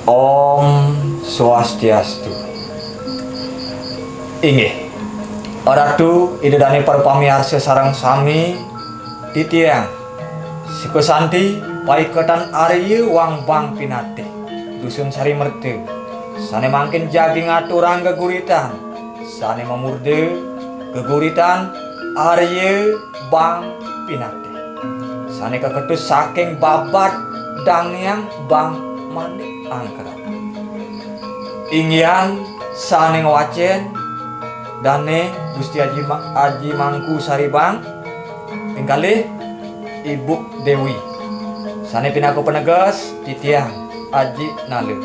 Om Swastiastu. Inggih, Ratu idedani para pamiarsa sareng sami titiang Sikosanti paiketan Arya Wang Bang Pinate Dusun Sari Merte sane mangkin jagi ngaturang geguritan sane memurde geguritan Arya Bang Pinate sane keketus saking babat dangyang Bang Manik Angkara ingyan sane ngwacen dane Gusti Aji Mangku Saribang tinggalih Ibu Dewi sane pinaku penegas titiang Aji Nalu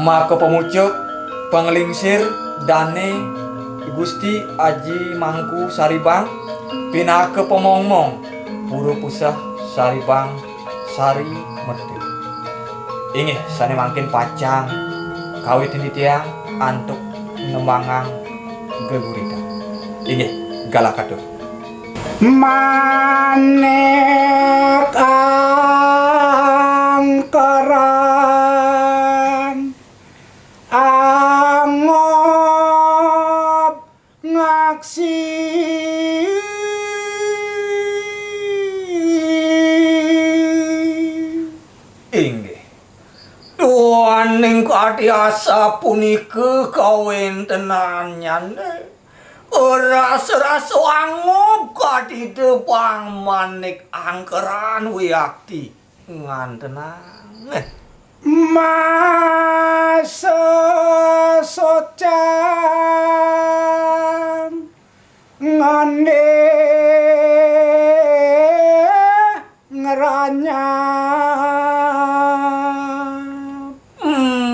maka pemucuk penglingsir dane Gusti Aji Mangku Saribang pinake pemongmong puru pusah Saribang Sari Merte inggih sane mangkin pacang kawit titiang antuk nemangang geguritan inggih galakatur manek angkeran angop ngaksi inggih duaning kadiasa punika kawentenan nyane ora serasa angop kadide Bang Manik Angkeran wiakti ngantenang masa socan ngande ngeranya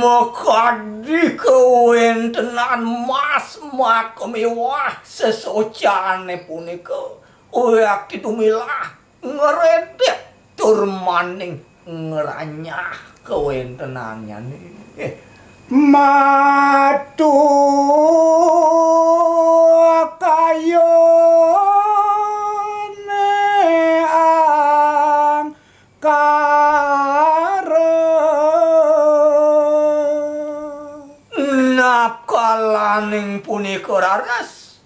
makadi kawentenan mas makmewah sesocane punika wiakti tumilah ngeredek tur maning ngeranyah kawentenannya nih matu kayo neang kare napkalaning punika raras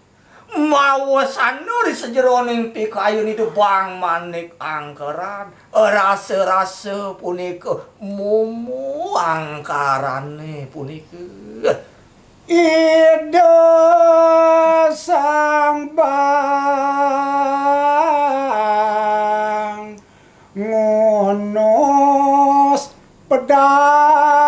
mawas sanuri sejeroning pikayun itu Bang Manik Angkeran rasa-rasa punika mumu angkarane punika ide sang bang ngonos pedang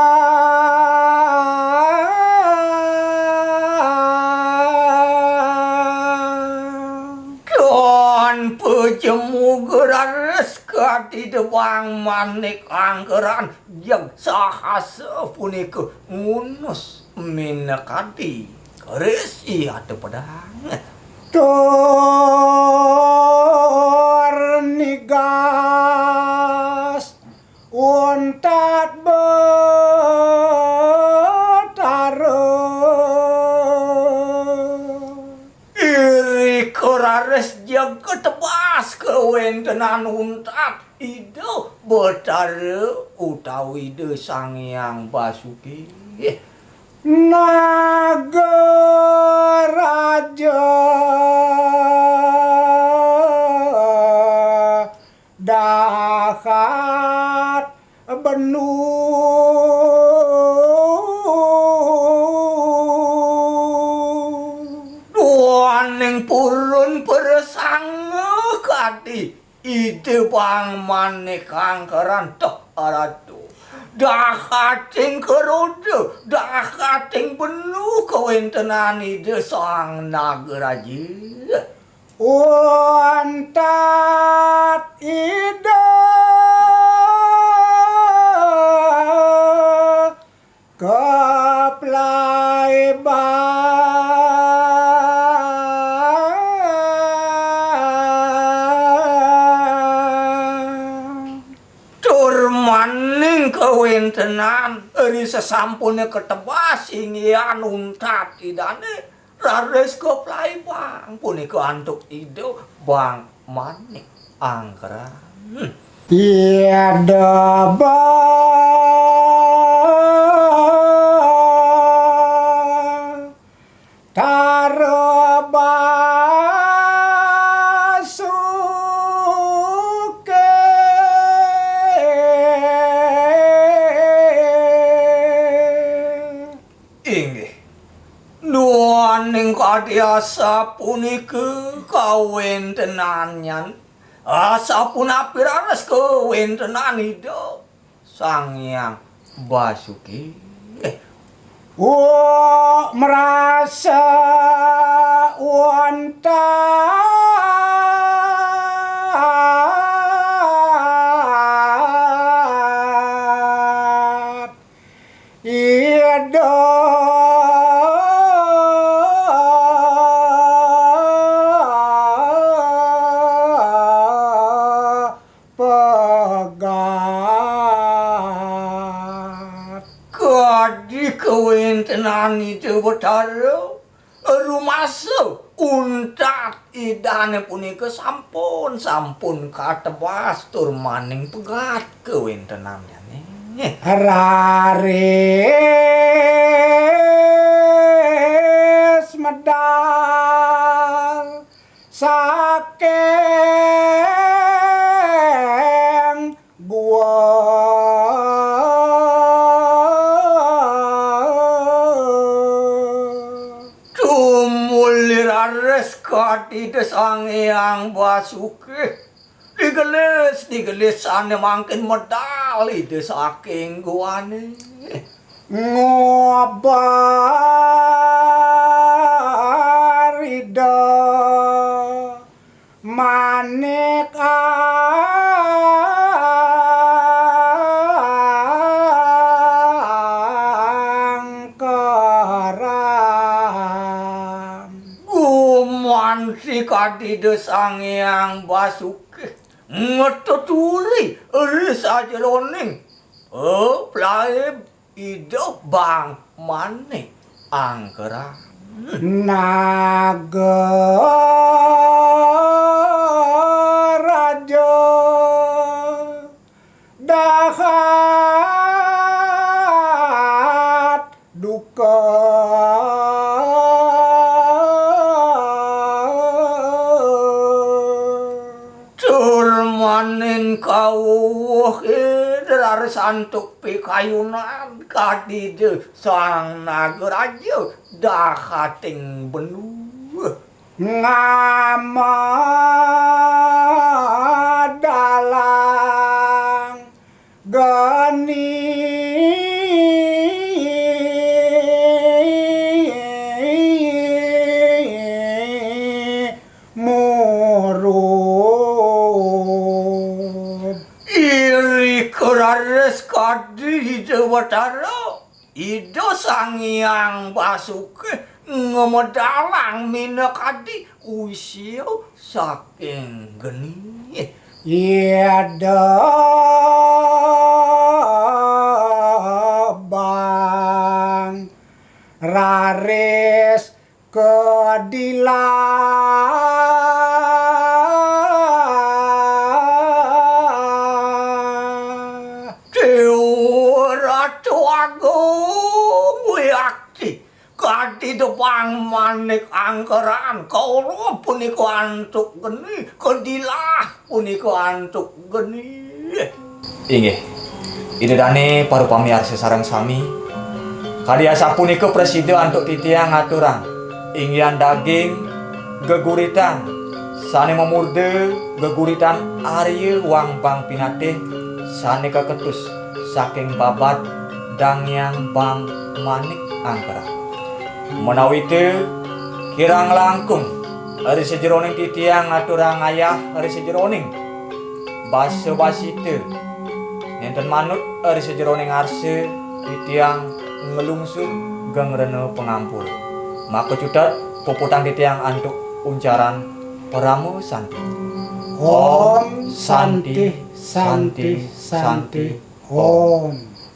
pejemu geras kadide Bang Manik Angkeran yang sahasa punika ngunus minakadi keris ate pedang tornigas untat betaro iri korares yang ketebas kewentenan untat ide betara utawi de Sangyang Basuki nagaraja dahat benu duaning purun persanga kadi ide Bang Manik Angkeran toh aratu dakating kerodo dakating benu kawentenan ide Sang Nagaraja untat ide keplai maning kawentenan eri sesampune ketebas ingyan untat idane rares keplai Bang punika antuk ide Bang Manik Angkeran Tiada maning kadiasa punika kawontenan nyan asapun apiranes kawontenan Ida Sang Hyang Basuki. Merasa wantat Ida pegat Kadi kawontenan itu betara rumasa untat idane punika sampun katebas tur maning pegat kawontenannya. Raris medal saking gua Tumuli raris kadi Sang Hyang Basuki. Digelis ane mangkin medal itu saking guane. ngobar Ida manik angkeram Guman si kadi Sang Hyang Basuki ngetuturi sajeroning plai Ida bang manik angkeran. naga raja dahat duka Turmanin kawuh raris antuk pikayunan kadi Sang Nagaraja dahating benuh. ngama dalang geni murub Iri keraris kadi Batara Ida Sang Hyang Basuki ngemedalang mina kadi usia saking geni. Ida bang raris kedilah Dewa Agung wiakti kadi bang manik angkeran kaula punika antuk geni kedilah punika antuk geni. Inggih. Idedane parupami arsa sareng sami kadiasa punika presida antuk titiang aturan inggian daging geguritan sane memurde geguritan Arya Wang Bang Pinatih sane keketus saking babat dangyang Bang Manik Angkara. Menawi teu kirang langkung ari sejeroning titiang aturang ayah ari sejeroning basa-basi teu nenten manut ari sejeroning arse titiang ngelungsur gengrene pengampur. Maka cutat puputang titiang antuk uncaran Pramu Santi. Om Santi Santi Santi Om.